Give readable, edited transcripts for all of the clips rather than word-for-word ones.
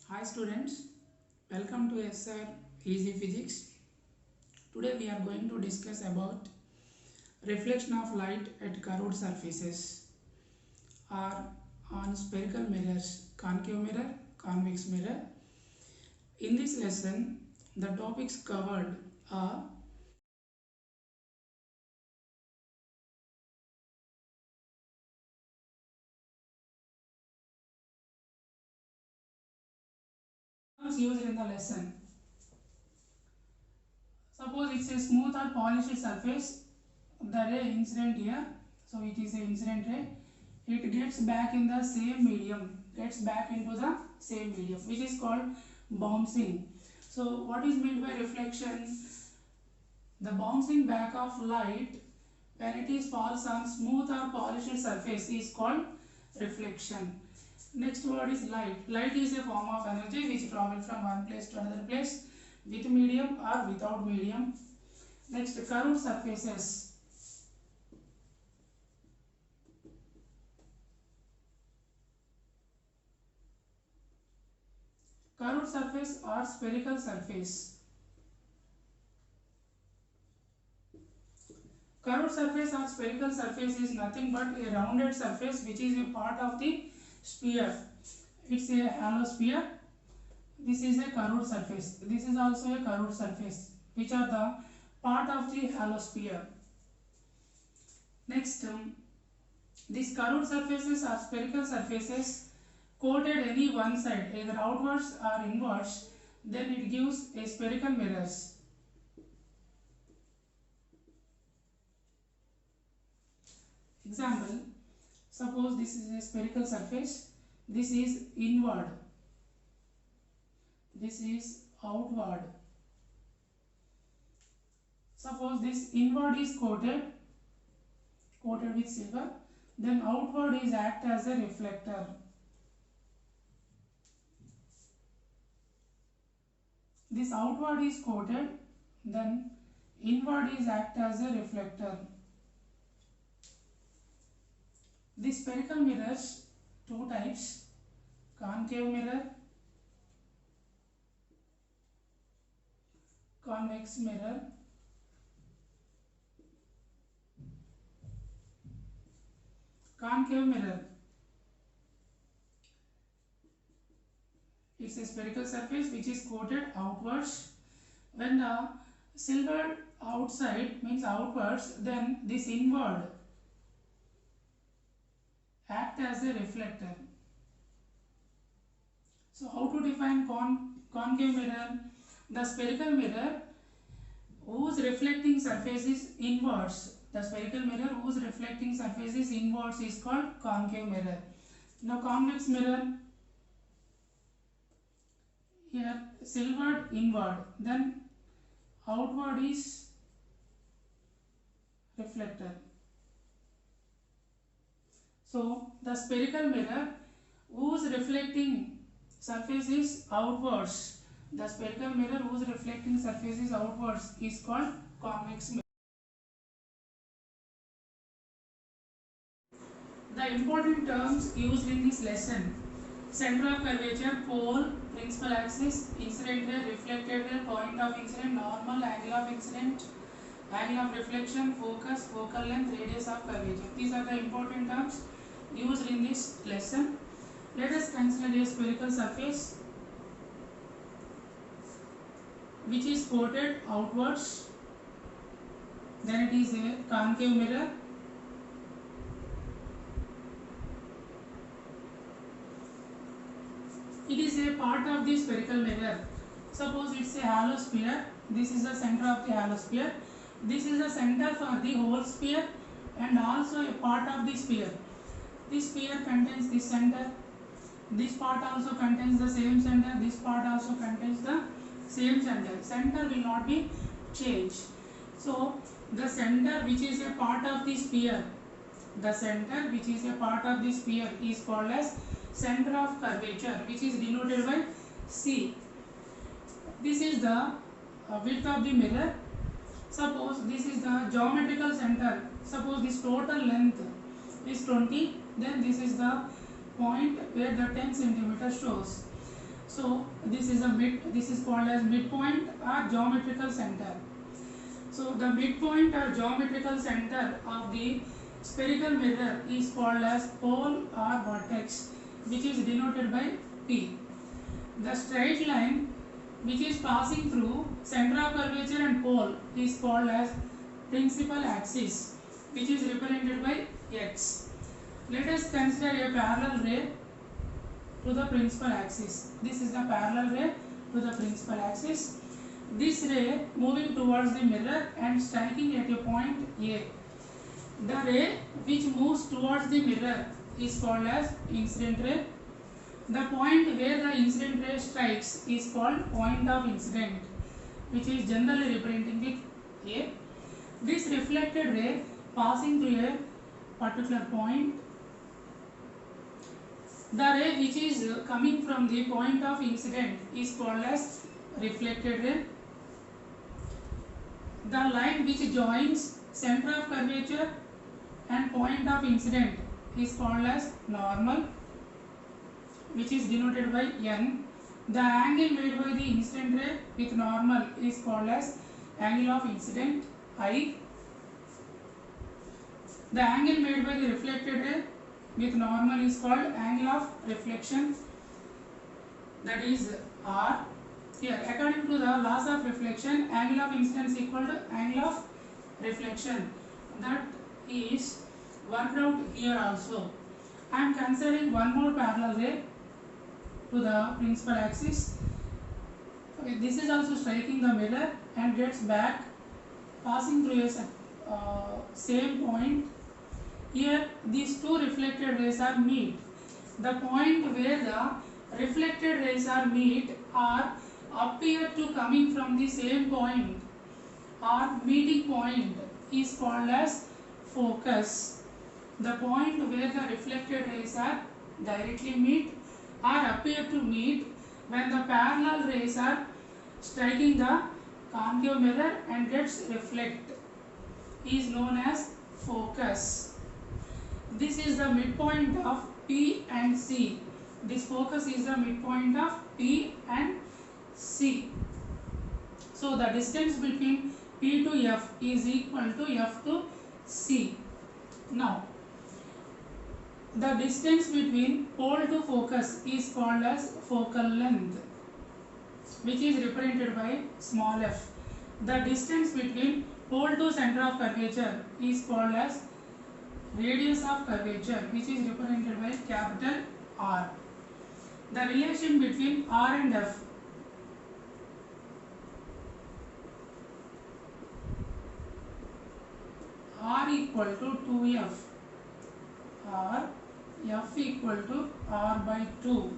Hi students, welcome to SR Easy Physics. Today we are going to discuss about reflection of light at curved surfaces or on spherical mirrors, concave mirror, convex mirror. In this lesson, the topics covered are used in the lesson. Suppose it's a smooth or polished surface, the ray incident here, so it is a incident ray. It gets back in the same medium, gets back into the same medium, which is called bouncing. So what is meant by reflection? The bouncing back of light when it is falls on smooth or polished surface is called reflection. Next word is light. Light is a form of energy which travels from one place to another place with medium or without medium. Next, curved surfaces. Curved surface or spherical surface. Curved surface or spherical surface is nothing but a rounded surface which is a part of the sphere. It's a hollow sphere. This is a curved surface. This is also a curved surface, which are the part of the hollow sphere. Next, these curved surfaces or spherical surfaces coated any one side, either outwards or inwards, then it gives a spherical mirrors. Example, suppose this is a spherical surface, this is inward, this is outward. Suppose this inward is coated with silver, then outward is act as a reflector. This outward is coated, then inward is act as a reflector. The spherical mirrors, two types, concave mirror, convex mirror. Concave mirror, it's a spherical surface which is coated outwards. When the silver outside means outwards, then this inward act as a reflector. So how to define concave mirror? The spherical mirror whose reflecting surface is inwards. The spherical mirror whose reflecting surface is inwards is called concave mirror. Now convex mirror, here silvered inward, then outward is reflector. So the spherical mirror whose reflecting surface is outwards, the spherical mirror whose reflecting surface is outwards is called convex mirror. The important terms used in this lesson: center of curvature, pole, principal axis, incident ray, reflected ray, point of incident, normal, angle of incident, angle of reflection, focus, focal length, radius of curvature. These are the important terms used in this lesson. Let us consider a spherical surface which is coated outwards, then it is a concave mirror. It is a part of the spherical mirror. Suppose it's a hollow sphere. This is the center of the hollow sphere. This is the center for the whole sphere and also a part of the sphere. This sphere contains the center. This part also contains the same center. This part also contains the same center. Center will not be changed. So the center which is a part of the sphere, the center which is a part of the sphere is called as center of curvature, which is denoted by C. This is the width of the mirror. Suppose this is the geometrical center. Suppose this total length is 20, then this is the point where the 10 centimeter shows. So this is this is called as midpoint or geometrical center. So the midpoint or geometrical center of the spherical mirror is called as pole or vertex, which is denoted by P. The straight line which is passing through center of curvature and pole is called as principal axis, which is represented by X. Let us consider a parallel ray to the principal axis. This is the parallel ray to the principal axis. This ray moving towards the mirror and striking at a point A. The ray which moves towards the mirror is called as incident ray. The point where the incident ray strikes is called point of incident, which is generally representing with A. This reflected ray passing through a particular point. The ray which is coming from the point of incident is called as reflected ray. The line which joins center of curvature and point of incident is called as normal, which is denoted by N. The angle made by the incident ray with normal is called as angle of incident, I. The angle made by the reflected ray with normal is called angle of reflection, that is R. Here, according to the laws of reflection, angle of incidence equal to angle of reflection. That is worked out here also. I am considering one more parallel ray to the principal axis. Okay, this is also striking the mirror and gets back, passing through a same point. Here, these two reflected rays are meet. The point where the reflected rays are meet are appear to coming from the same point or meeting point is called as focus. The point where the reflected rays are directly meet or appear to meet when the parallel rays are striking the concave mirror and gets reflect is known as focus. This is the midpoint of P and C. This focus is the midpoint of P and C. So the distance between P to F is equal to F to C. Now, the distance between pole to focus is called as focal length, which is represented by small f. The distance between pole to center of curvature is called as radius of curvature, which is represented by capital R. The relation between R and F R equal to 2F or F equal to R by 2.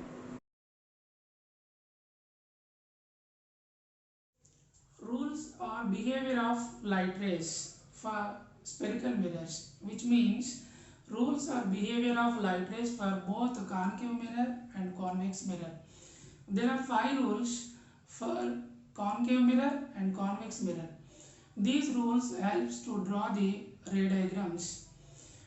Rules or behavior of light rays for spherical mirrors, which means rules or behavior of light rays for both concave mirror and convex mirror. There are 5 rules for concave mirror and convex mirror. These rules helps to draw the ray diagrams.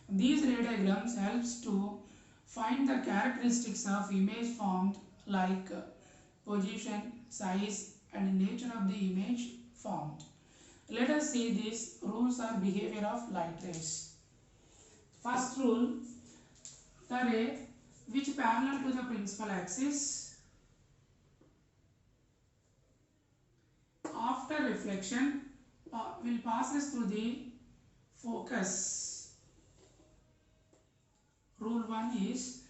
These ray diagrams helps to find the characteristics of image formed like position, size and nature of the image formed. Let us see these rules or behavior of light rays. First rule, the ray which parallel to the principal axis after reflection will passes through the focus. Rule 1 is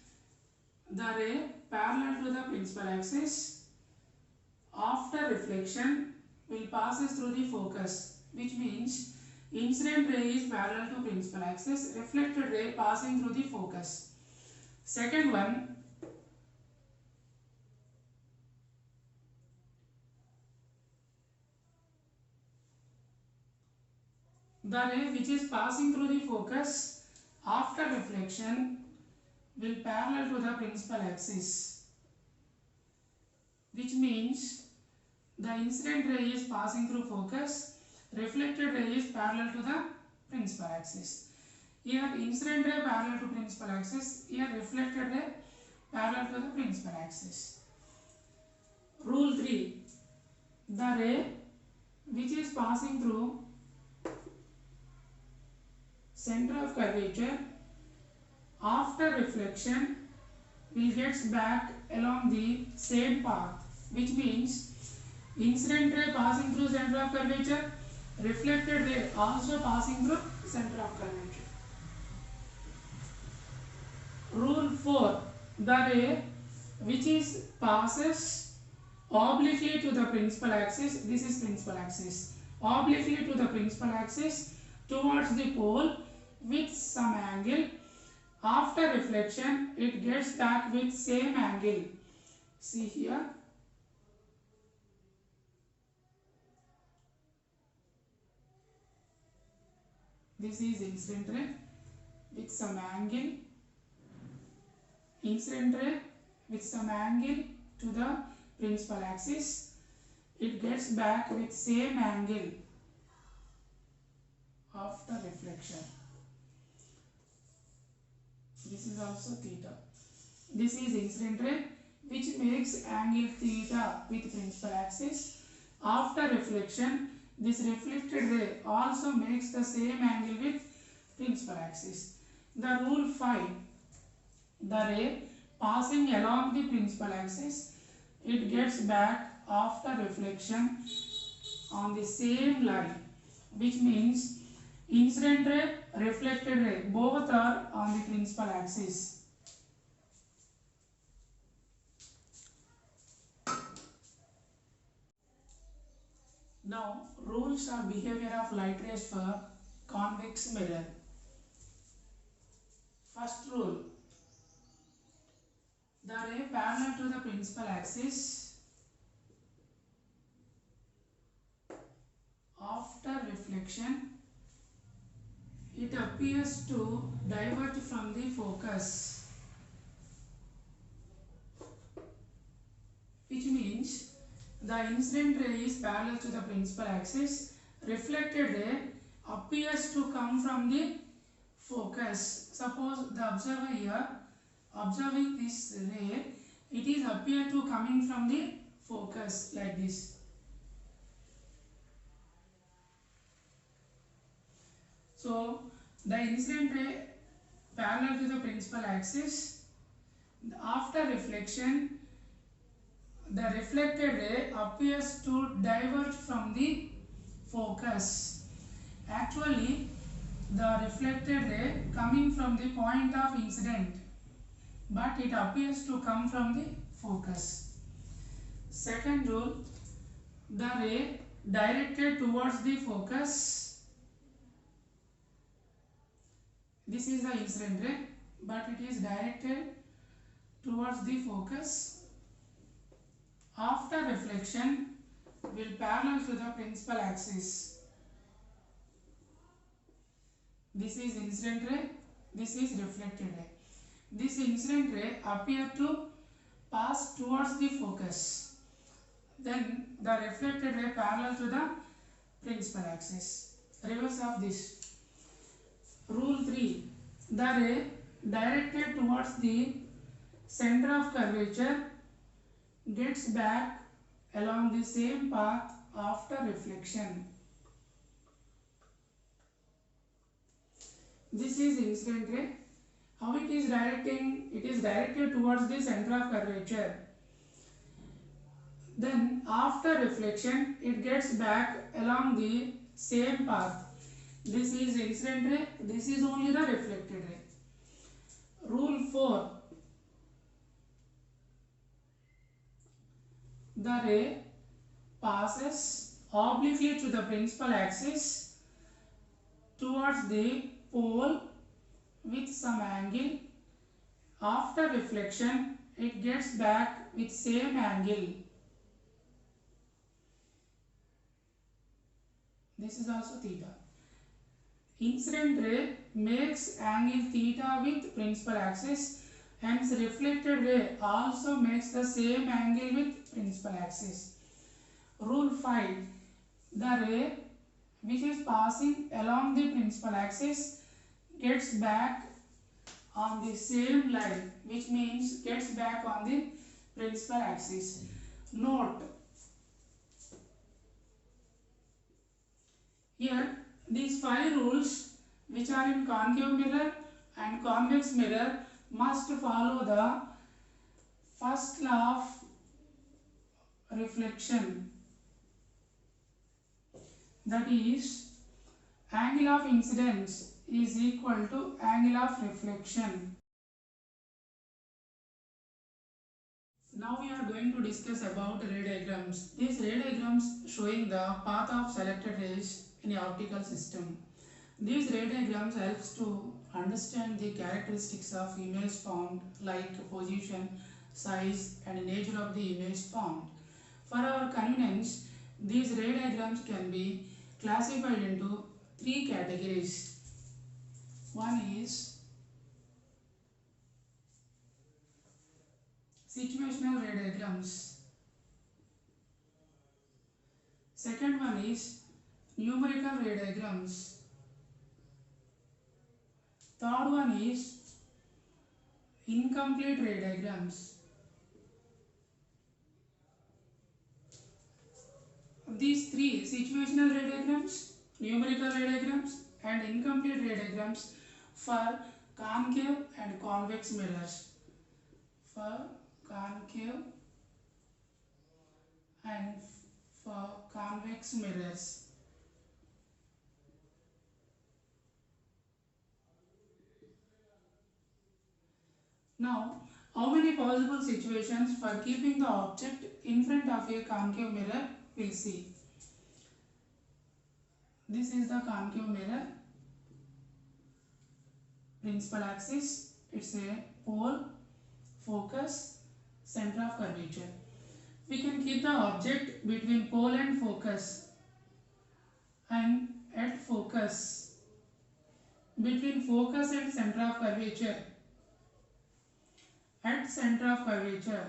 the ray parallel to the principal axis after reflection will passes through the focus, which means incident ray is parallel to principal axis, reflected ray passing through the focus. Second one, the ray which is passing through the focus after reflection will parallel to the principal axis, which means the incident ray is passing through focus, reflected ray is parallel to the principal axis. Here incident ray parallel to principal axis, here reflected ray parallel to the principal axis. Rule 3. The ray which is passing through center of curvature after reflection will gets back along the same path, which means incident ray passing through center of curvature, reflected ray also passing through center of curvature. Rule 4. The ray which is passes obliquely to the principal axis, this is principal axis, obliquely to the principal axis towards the pole with some angle. After reflection, it gets back with same angle. See here. This is incident ray with some angle. Incident ray with some angle to the principal axis. It gets back with same angle after reflection. This is also theta. This is incident ray which makes angle theta with principal axis. After reflection, this reflected ray also makes the same angle with principal axis. The rule 5. The ray passing along the principal axis, it gets back after reflection on the same line, which means incident ray, reflected ray, both are on the principal axis. Now, rules of behavior of light rays for convex mirror. First rule. The ray parallel to the principal axis after reflection, it appears to divert from the focus, which means the incident ray is parallel to the principal axis, reflected ray appears to come from the focus. Suppose the observer here observing this ray, it is appear to coming from the focus like this. So the incident ray parallel to the principal axis, after reflection, the reflected ray appears to divert from the focus. Actually, the reflected ray coming from the point of incident, but it appears to come from the focus. Second rule, the ray directed towards the focus. This is the incident ray, but it is directed towards the focus. After reflection, will parallel to the principal axis. This is incident ray, this is reflected ray. This incident ray appear to pass towards the focus. Then the reflected ray parallel to the principal axis. Reverse of this. Rule 3. The ray directed towards the center of curvature gets back along the same path after reflection. This is incident ray. How it is directing? It is directed towards the center of curvature. Then after reflection, it gets back along the same path. This is incident ray, this is only the reflected ray. Rule 4. The ray passes obliquely to the principal axis towards the pole with some angle. After reflection, it gets back with same angle. This is also theta. Incident ray makes angle theta with principal axis, hence reflected ray also makes the same angle with principal axis. Rule 5. The ray which is passing along the principal axis gets back on the same line, which means gets back on the principal axis. Note here these 5 rules which are in concave mirror and convex mirror must follow the first law of reflection, that is angle of incidence is equal to angle of reflection. Now we are going to discuss about ray diagrams. These ray diagrams showing the path of selected rays in a optical system. These ray diagrams helps to understand the characteristics of image formed like position, size and nature of the image formed. For our convenience, these ray diagrams can be classified into 3 categories. One is situational ray diagrams. Second one is numerical ray diagrams. Third one is incomplete ray diagrams. These 3 situational ray diagrams, numerical ray diagrams and incomplete ray diagrams for concave and convex mirrors. For concave and for convex mirrors. Now, how many possible situations for keeping the object in front of a concave mirror we'll see. This is the concave mirror. Principal axis, it's a pole, focus, center of curvature. We can keep the object between pole and focus, and at focus, between focus and center of curvature, at center of curvature,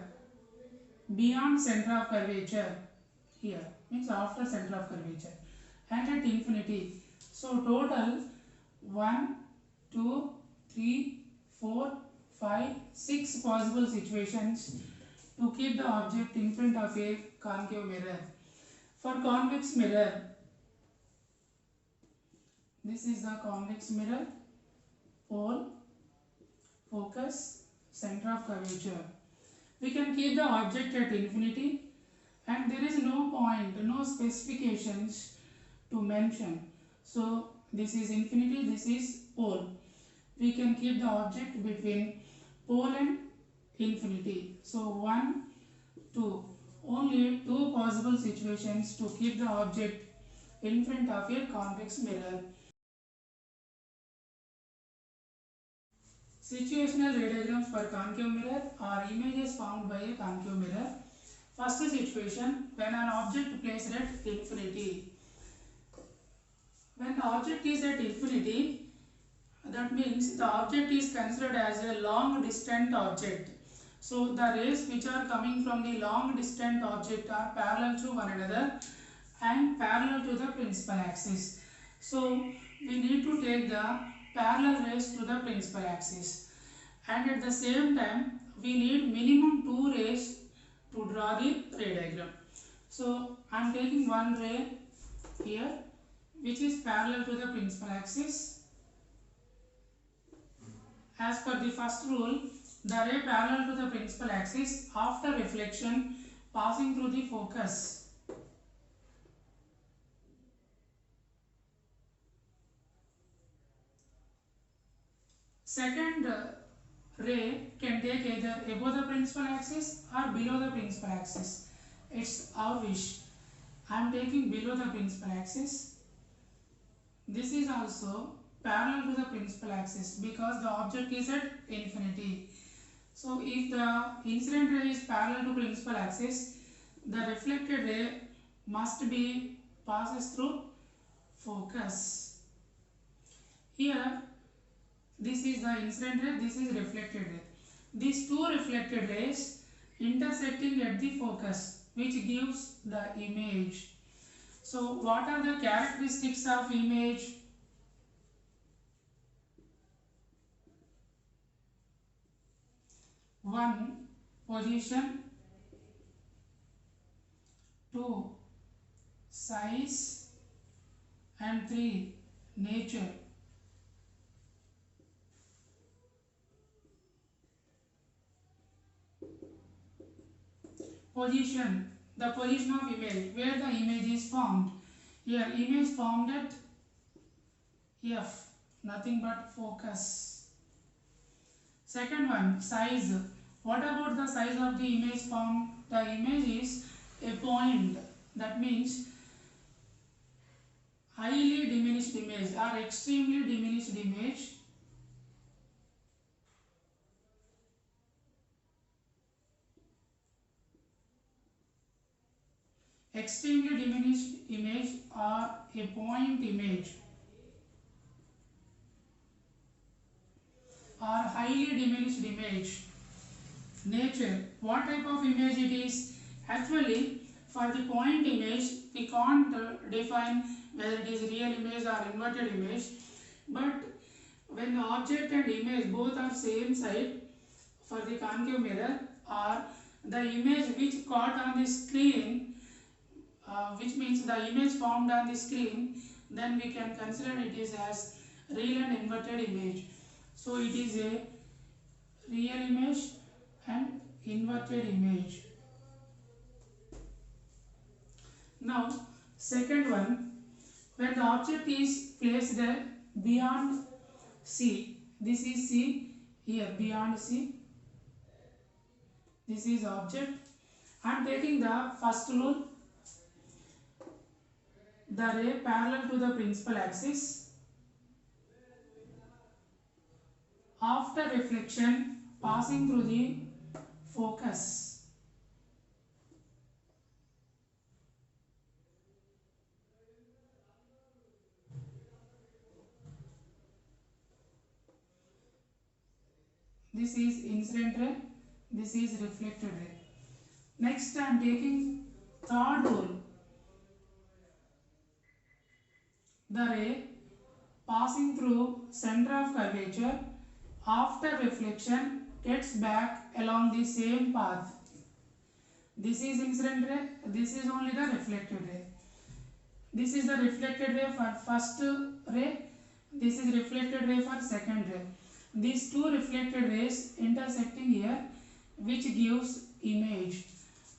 beyond center of curvature, here means after center of curvature, and at infinity. So total 1, 2, 3, 4, 5, 6 possible situations to keep the object in front of a concave mirror. For convex mirror, this is the convex mirror, pole, focus, center of curvature. We can keep the object at infinity and there is no point, no specifications to mention. So this is infinity, this is pole. We can keep the object between pole and infinity. So 1, 2. Only 2 possible situations to keep the object in front of a convex mirror. Situational ray diagrams for concave mirror are images formed by a concave mirror. First situation, when an object placed at infinity. When the object is at infinity, that means the object is considered as a long distant object. So the rays which are coming from the long distant object are parallel to one another and parallel to the principal axis. So we need to take the parallel rays to the principal axis, and at the same time we need minimum 2 rays to draw the ray diagram. So I am taking one ray here which is parallel to the principal axis. As per the first rule, the ray parallel to the principal axis after reflection passing through the focus. Second ray can take either above the principal axis or below the principal axis. It's our wish. I am taking below the principal axis. This is also parallel to the principal axis because the object is at infinity. So if the incident ray is parallel to principal axis, the reflected ray must be passes through focus. Here this is the incident ray, this is reflected ray. These two reflected rays intersecting at the focus, which gives the image. So what are the characteristics of image? One, position. 2 size and 3 nature. Position, the position of image, where the image is formed. Here image formed at F, nothing but focus. Second one, size. What about the size of the image formed? The image is a point, that means highly diminished image or extremely diminished image. Extremely diminished image or a point image or highly diminished image. Nature, what type of image it is? Actually, for the point image, we can't define whether it is real image or inverted image, but when the object and image both are same side for the concave mirror, or the image which caught on the screen, which means the image formed on the screen, then we can consider it is as real and inverted image. So it is a real image and inverted image. Now second one, when the object is placed beyond C, this is C, here beyond C, this is object. I am taking the first rule, the ray parallel to the principal axis. After reflection passing through the focus. This is incident ray, this is reflected ray. Next I am taking third rule, the ray passing through center of curvature after reflection gets back along the same path. This is incident ray, this is only the reflected ray. This is the reflected ray for first ray, this is reflected ray for second ray. These two reflected rays intersecting here, which gives image.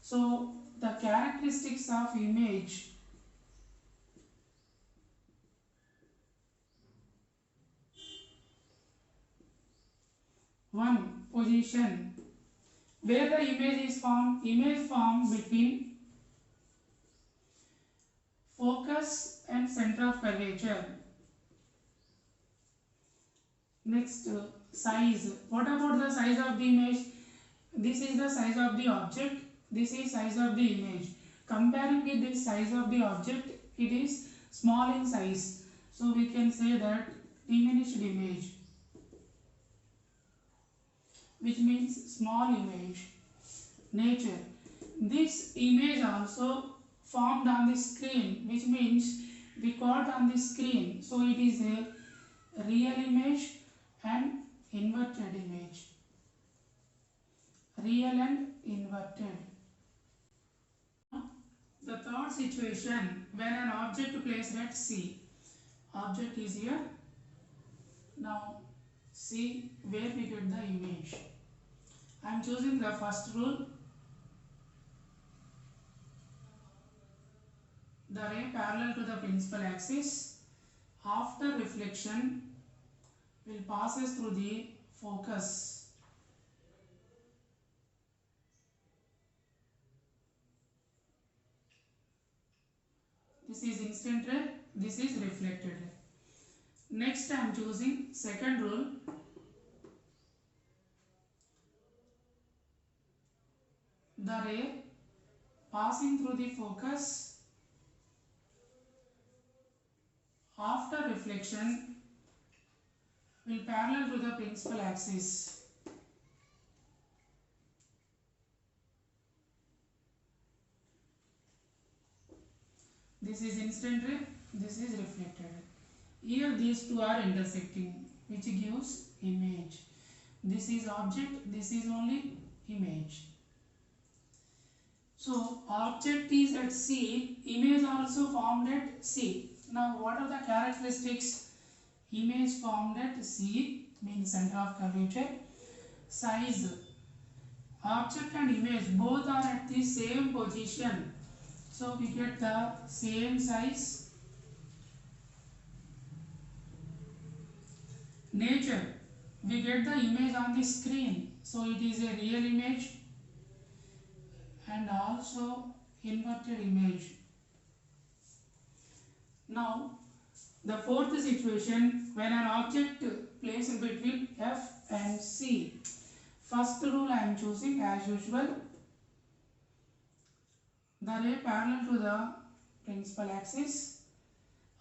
So the characteristics of image. One, position. Where the image is formed? Image formed between focus and center of curvature. Next, size. What about the size of the image? This is the size of the object. This is size of the image. Comparing with the size of the object, it is small in size. So we can say that diminished image, which means small image. Nature. This image also formed on the screen, which means we caught on the screen. So it is a real image and inverted image. Real and inverted. The third situation, when an object placed at C. Object is here. Now see where we get the image. I am choosing the first rule. The ray parallel to the principal axis. After reflection will passes through the focus. This is incident ray, this is reflected ray. Next I am choosing second rule. The ray passing through the focus after reflection will parallel to the principal axis. This is incident ray, this is reflected ray. Here these two are intersecting, which gives image. This is object, this is only image. So object is at C, image also formed at C. Now what are the characteristics? Image formed at C means center of curvature. Size, object and image both are at the same position, so we get the same size. Nature, we get the image on the screen, so it is a real image and also inverted image. Now the fourth situation, when an object placed between F and C. First rule I am choosing as usual. The ray parallel to the principal axis,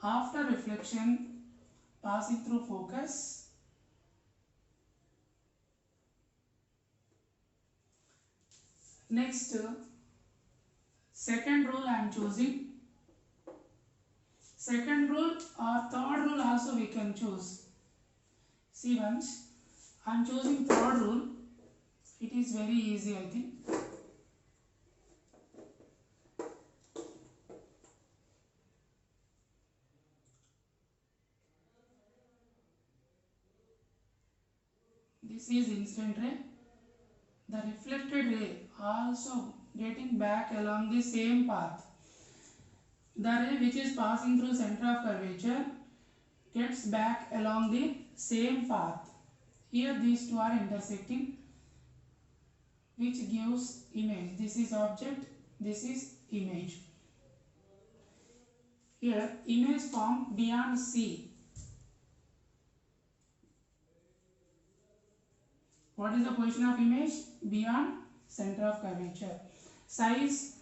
after reflection passing through focus. Next, second rule I am choosing. Second rule or third rule also we can choose. See once, I am choosing third rule. It is very easy, I think. This is incident ray. The reflected ray also getting back along the same path. The ray which is passing through center of curvature gets back along the same path. Here these two are intersecting, which gives image. This is object, this is image. Here image formed beyond C. What is the position of image? Beyond center of curvature. Size,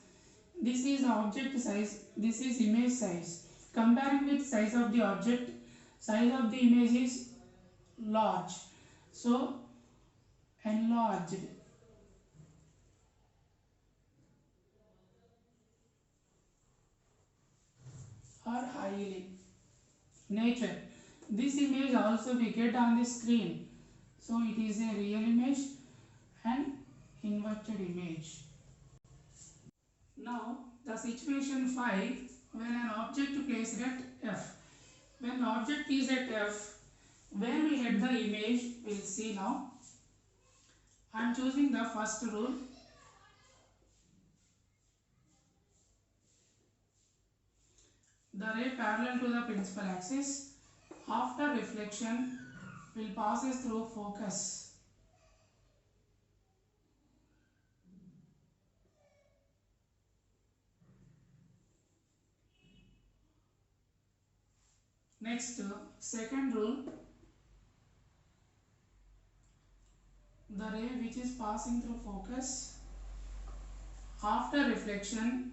this is object size, this is image size. Comparing with size of the object, size of the image is large. So enlarged. Or highly. Nature, this image also we get on the screen, so it is a real image and inverted image. Now the situation 5, when an object placed at F. When the object is at F, where we get the image, we will see now. I am choosing the first rule. The ray parallel to the principal axis, after reflection will passes through focus. Next, second rule, the ray which is passing through focus after reflection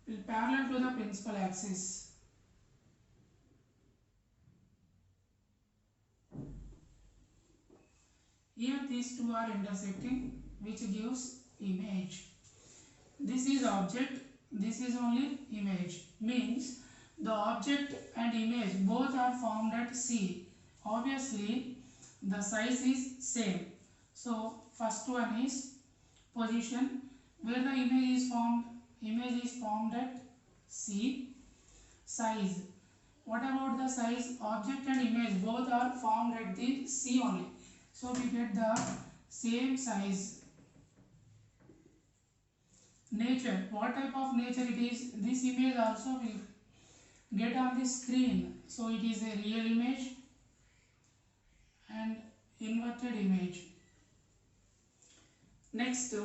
will parallel to the principal axis. Here these two are intersecting, which gives image. This is object, this is only image. Means the object and image both are formed at C. Obviously the size is same. So first one is position, where the image is formed. Image is formed at C. Size, what about the size? Object and image both are formed at the C only. So we get the same size. Nature, what type of nature it is? This image also will get on the screen. So it is a real image and inverted image. Next,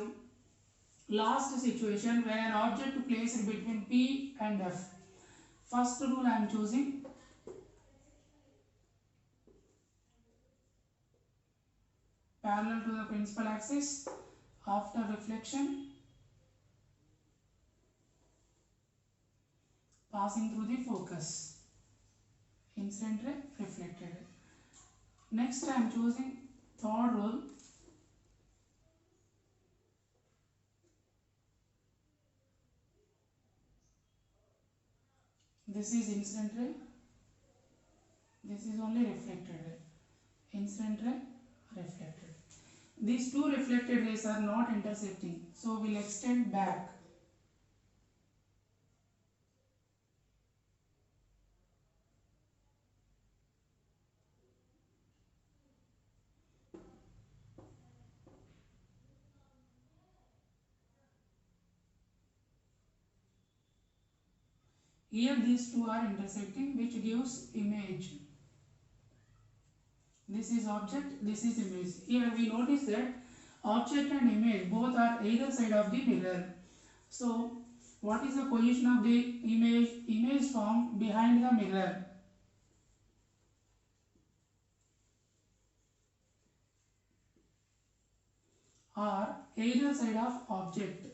last situation, when an object placed between P and F. First rule I am choosing. Parallel to the principal axis, after reflection passing through the focus. Incident ray, reflected ray. Next I am choosing third rule. This is incident ray, this is only reflected ray. Incident ray, reflected. These two reflected rays are not intersecting, so we will extend back Here these two are intersecting, which gives image. This is object, this is image. Here we notice that object and image both are either side of the mirror. So what is the position of the image? Image formed behind the mirror. Or either side of object,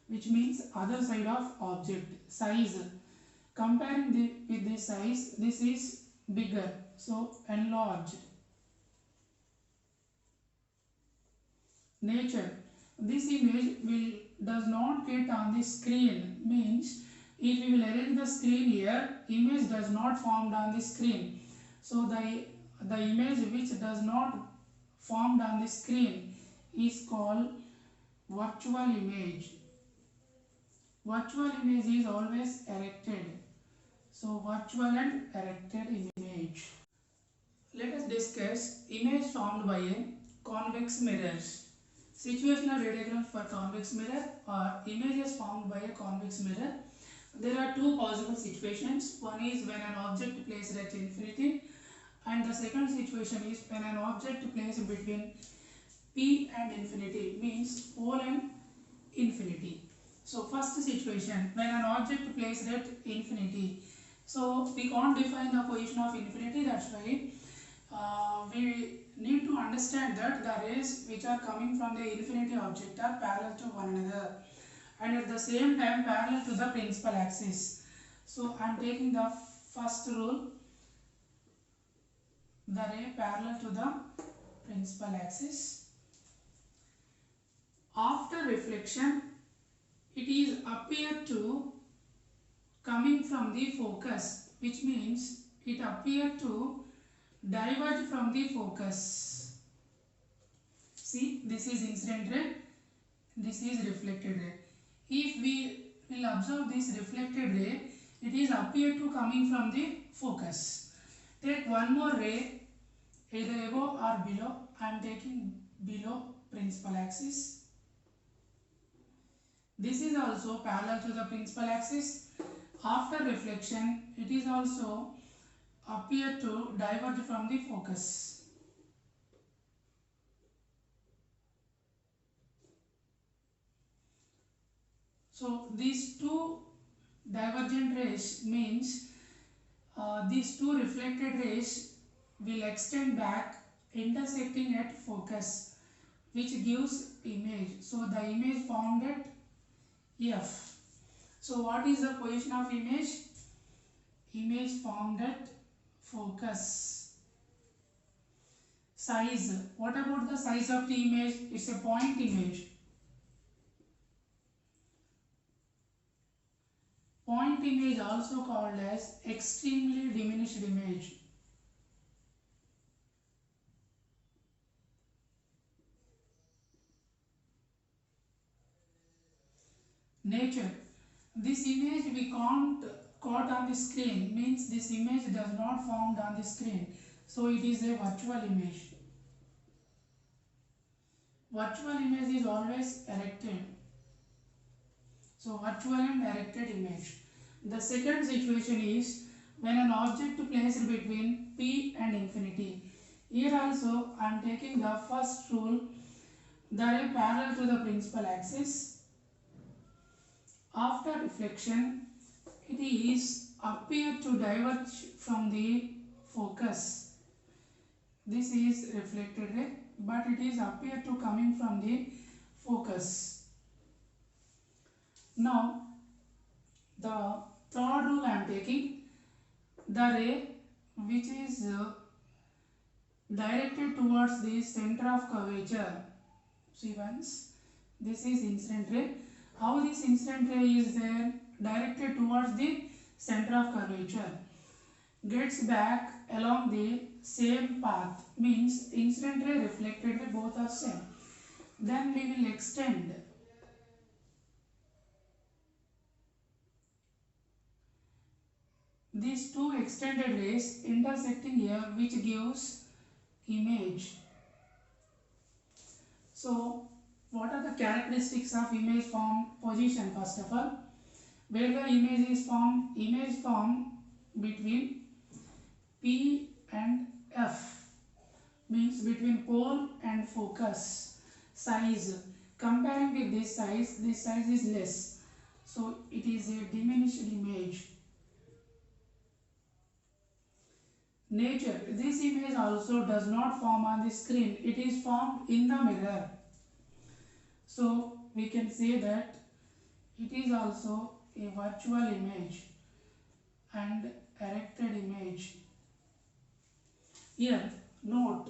which means other side of object. Size, comparing with this size, this is bigger, so enlarged. Nature, this image does not get on the screen, means if we will arrange the screen here, image does not formed on the screen. So the image which does not formed on the screen is called virtual image. Virtual image is always erected. So virtual and erected image. Let us discuss image formed by a convex mirrors. Situational radiograms for convex mirror or images formed by a convex mirror. There are two possible situations. One is when an object placed at infinity, and the second situation is when an object placed between P and infinity, means pole and infinity. So first situation, when an object placed at infinity. So we can't define the position of infinity, that's why we need to understand that the rays which are coming from the infinity object are parallel to one another and at the same time parallel to the principal axis. So I am taking the first rule, the ray parallel to the principal axis. After reflection, it is appear to coming from the focus, which means it appear to diverge from the focus. See, this is incident ray, this is reflected ray. If we will observe this reflected ray, it is appear to coming from the focus. Take one more ray, either above or below. I am taking below principal axis. This is also parallel to the principal axis. After reflection, it is also appear to diverge from the focus. So these two divergent rays means these two reflected rays will extend back intersecting at focus, which gives image. So the image formed at F. So what is the position of image? Image formed at focus. Size. What about the size of the image? It's a point image. Point image also called as extremely diminished image. Nature. This image we can't caught on the screen, means this image does not formed on the screen. So it is a virtual image. Virtual image is always erected. So virtual and erected image. The second situation is when an object placed between P and infinity. Here also I am taking the first rule, the ray parallel to the principal axis. After reflection, it is appear to diverge from the focus. This is reflected ray, but it is appear to coming from the focus. Now, the third rule I am taking, the ray which is directed towards the center of curvature. See once, this is incident ray. How this incident ray is there? Directed towards the center of curvature. Gets back along the same path, means incident ray, reflected ray both are same. Then we will extend these two extended rays intersecting here, which gives image. So what are the characteristics of image form position? First of all, where the image formed between P and F, means between pole and focus. Size, comparing with this size is less, so it is a diminished image. Nature, this image also does not form on the screen, it is formed in the mirror. So we can say that it is also a virtual image and erected image. Here, note,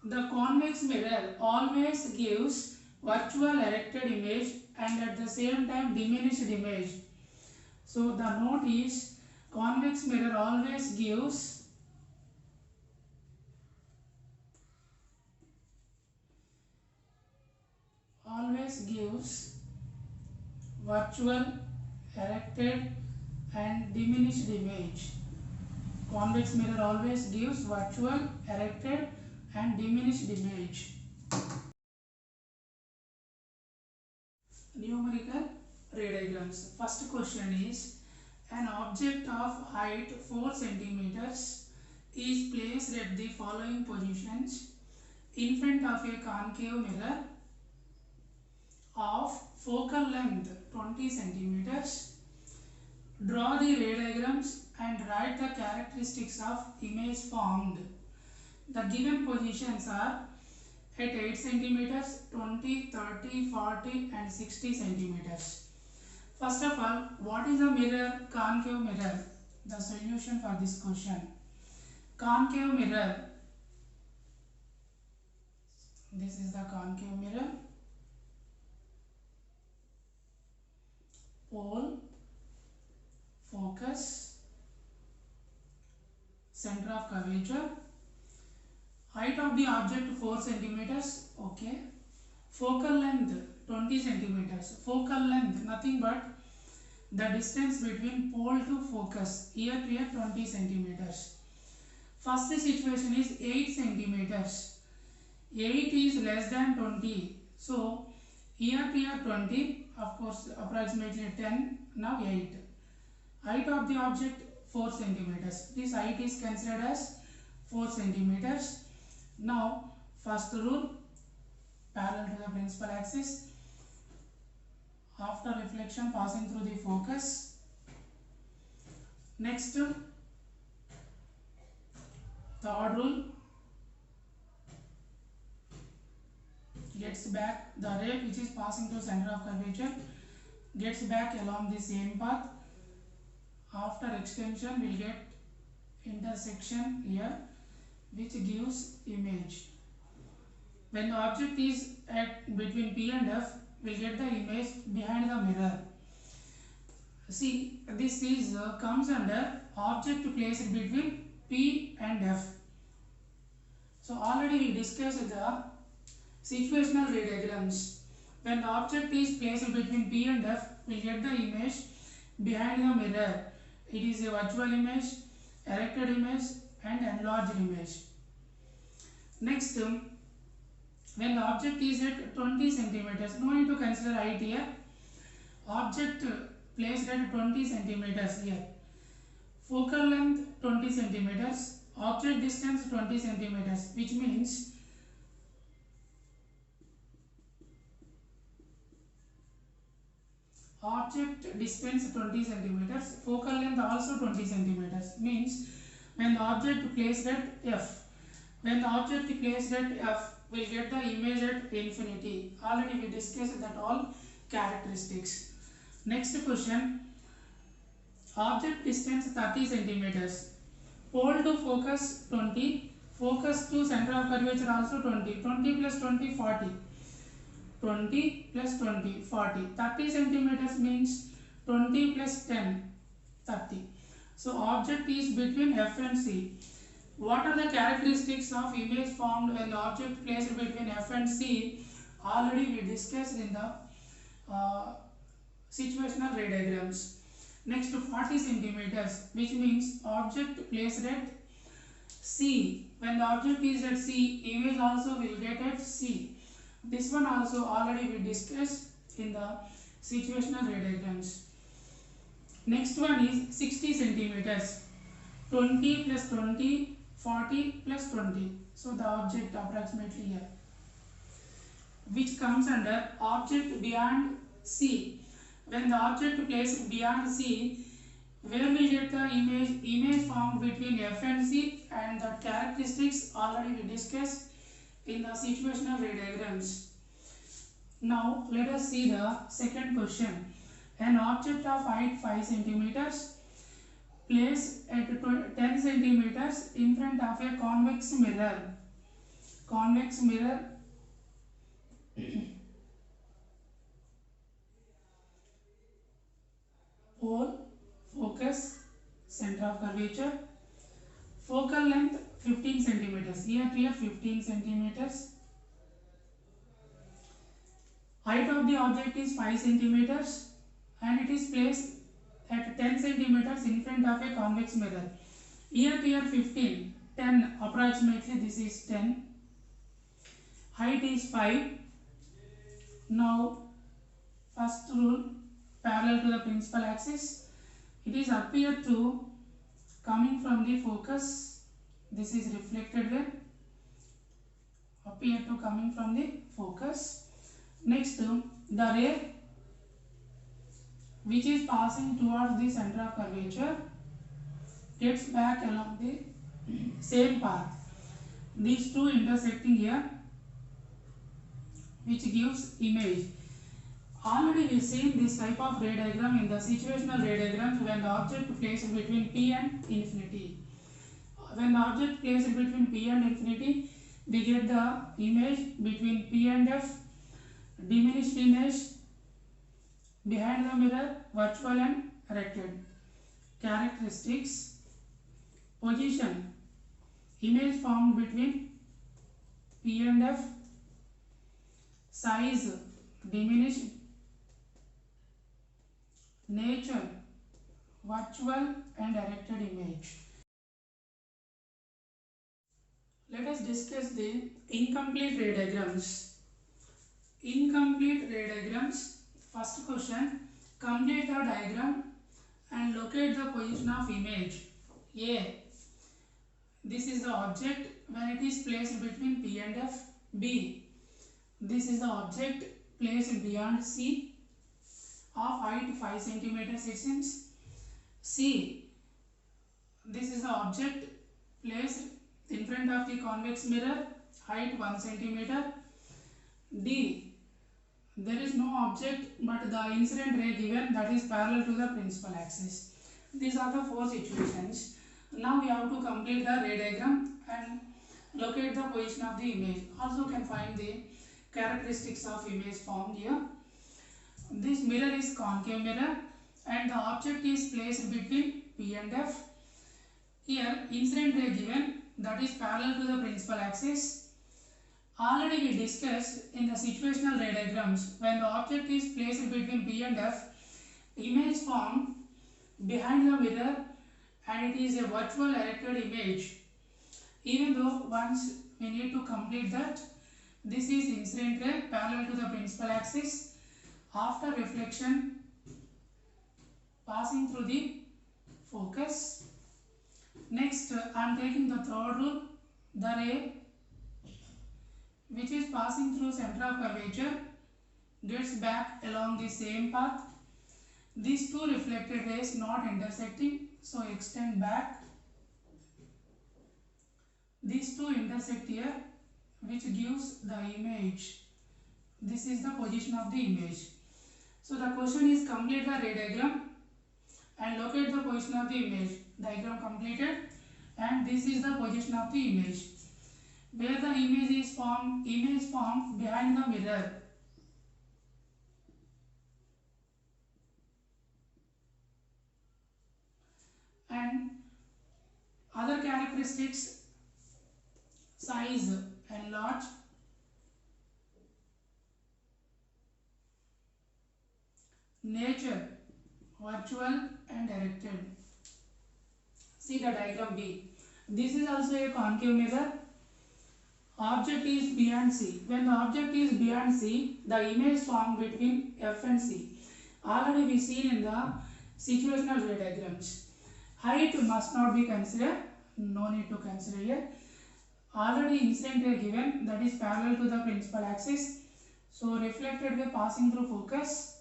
the convex mirror always gives virtual erected image and at the same time diminished image. So the note is convex mirror always gives virtual erected and diminished image. Convex mirror always gives virtual erected and diminished image. Numerical ray diagrams. First question is, an object of height 4 centimeters is placed at the following positions in front of a concave mirror of focal length 20 centimeters. Draw the ray diagrams and write the characteristics of image formed. The given positions are at 8 centimeters, 20, 30, 40 and 60 centimeters. First of all, what is a mirror? Concave mirror. The solution for this question. Concave mirror. This is the concave mirror. Pole, focus, center of curvature. Height of the object 4 centimeters. Okay. Focal length 20 centimeters. Focal length nothing but the distance between pole to focus. Here to here 20 centimeters. First situation is 8 centimeters. 8 is less than 20. So here to here 20. Of course approximately 10. Now 8. Height of the object 4 centimeters. This height is considered as 4 centimeters. Now first rule, parallel to the principal axis. After reflection passing through the focus. Next, third rule, gets back the ray which is passing through center of curvature, gets back along the same path. After extension we will get intersection here which gives image. When the object is at between P and F, we will get the image behind the mirror. See, this is comes under object placed between P and F. So already we discussed the situational ray diagrams. When the object is placed between P and F, we will get the image behind the mirror. It is a virtual image, erected image and enlarged image. Next, when the object is at 20 centimeters, no need to consider height here. Object placed at 20 centimeters here. Focal length 20 centimeters, object distance 20 centimeters, which means object distance 20 centimeters, focal length also 20 centimeters, means when the object placed at F, when the object placed at F, we will get the image at infinity. Already we discussed that all characteristics. Next question, object distance 30 centimeters, pole to focus 20, focus to center of curvature also 20, 20 plus 20 40, 20 plus 20 40, 30 centimeters means 20 plus 10 30. So object is between F and C. What are the characteristics of image formed when the object placed between F and C? Already we discussed in the situational ray diagrams. Next, 40 centimeters, which means object placed at C. When the object is at C, image also will get at C. This one also already we discussed in the situational ray diagrams. Next one is 60 centimeters. 20 plus 20, 40 plus 20. So the object approximately here, which comes under object beyond C. When the object placed beyond C, where we get the image formed between F and C, and the characteristics already we discussed in the situational ray diagrams. Now let us see the second question. An object of height 5 centimeters placed at 10 centimeters in front of a convex mirror. Convex mirror pole, focus, center of curvature, focal length 15 centimeters. Here 15 centimeters. Height of the object is 5 centimeters and it is placed at 10 centimeters in front of a convex mirror. Here 15, 10 approximately, this is 10. Height is 5. Now first rule, parallel to the principal axis. It is appear to coming from the focus. This is reflected ray. Appear to coming from the focus. Next, the ray which is passing towards the center of curvature gets back along the same path. These two intersecting here, which gives image. Already we seen this type of ray diagram in the situational ray diagrams when the object placed between P and infinity. When the object placed between P and infinity, we get the image between P and F, diminished image, behind the mirror, virtual and erected. Characteristics, position, image formed between P and F, size, diminished, nature, virtual and erected image. Let us discuss the incomplete ray diagrams. Incomplete ray diagrams. First question, complete the diagram and locate the position of image. A. This is the object when it is placed between P and F. B. This is the object placed beyond C of height 5 cm 6 inch. C. This is the object placed in front of the convex mirror, height 1 cm. D. There is no object but the incident ray given, that is parallel to the principal axis. These are the four situations. Now we have to complete the ray diagram and locate the position of the image. Also can find the characteristics of image formed here. This mirror is concave mirror and the object is placed between P and F. Here incident ray given, that is parallel to the principal axis. Already we discussed in the situational ray diagrams when the object is placed between P and F, image formed behind the mirror and it is a virtual erected image. Even though once we need to complete that, this is incident ray parallel to the principal axis. After reflection passing through the focus. Next, I am taking the third rule. The ray which is passing through center of curvature gets back along the same path. These two reflected rays not intersecting, so extend back. These two intersect here, which gives the image. This is the position of the image. So the question is complete the ray diagram and locate the position of the image. Diagram completed and this is the position of the image. Where the image is formed behind the mirror. And other characteristics, size and large, nature, virtual and erected. See the diagram B. This is also a concave mirror. Object is beyond C. When the object is beyond C, the image formed between F and C. Already we seen in the situational ray diagrams. Height must not be considered. No need to consider here. Already incident ray given, that is parallel to the principal axis. So reflected ray passing through focus.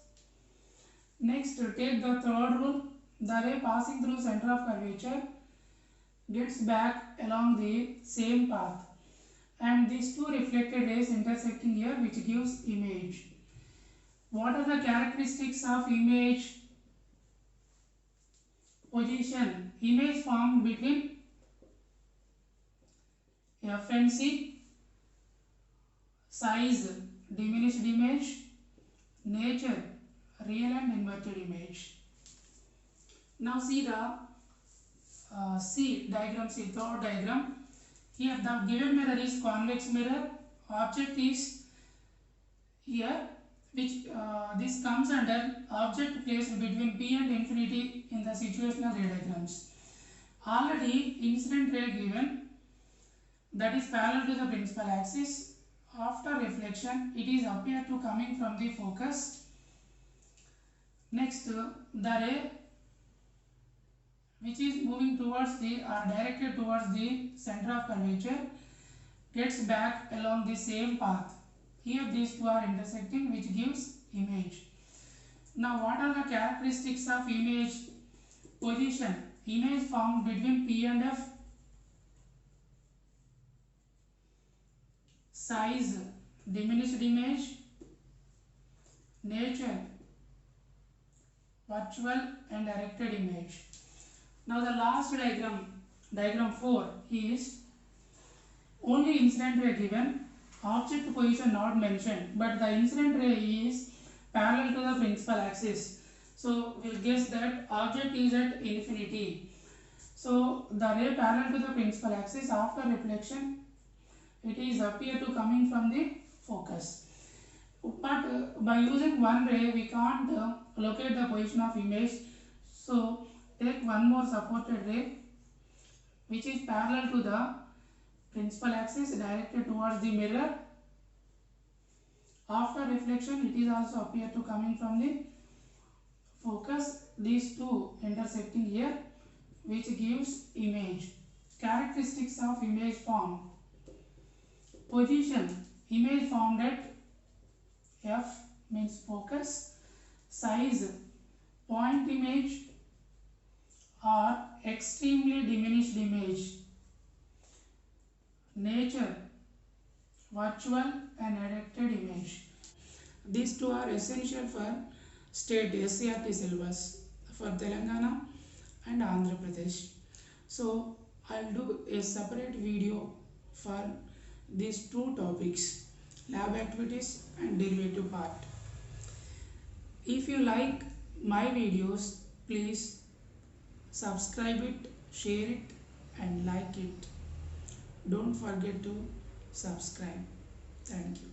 Next, take the third rule. The ray passing through center of curvature gets back along the same path, and these two reflected rays intersecting here, which gives image. What are the characteristics of image? Position. Image formed between F and C. Size, diminished image. Nature, real and inverted image. Now see the C diagram, see third diagram. Here the given mirror is convex mirror. Object is here, which this comes under object placed between P and infinity in the situational ray diagrams. Already incident ray given, that is parallel to the principal axis. After reflection, it is appear to coming from the focus. Next, the ray which is moving towards the directed towards the center of curvature gets back along the same path. Here these two are intersecting, which gives image. Now what are the characteristics of image? Position. Image found between P and F. Size, diminished image. Nature, virtual and directed image. Now the last diagram, diagram 4, is only incident ray given, object position not mentioned, but the incident ray is parallel to the principal axis. So we'll guess that object is at infinity. So the ray parallel to the principal axis, after reflection, it is appear to coming from the focus. But by using one ray, we can't locate the position of image. So take one more supported ray, which is parallel to the principal axis, directed towards the mirror. After reflection, it is also appear to coming from the focus. These two intersecting here, which gives image. Characteristics of image formed. Position. Image formed at F means focus. Size, point image or extremely diminished image. Nature, virtual and directed image. These two are essential for state SCRT syllabus for Telangana and Andhra Pradesh. So I'll do a separate video for these two topics, lab activities and derivative part. If you like my videos, please subscribe it, share it and like it. Don't forget to subscribe. Thank you.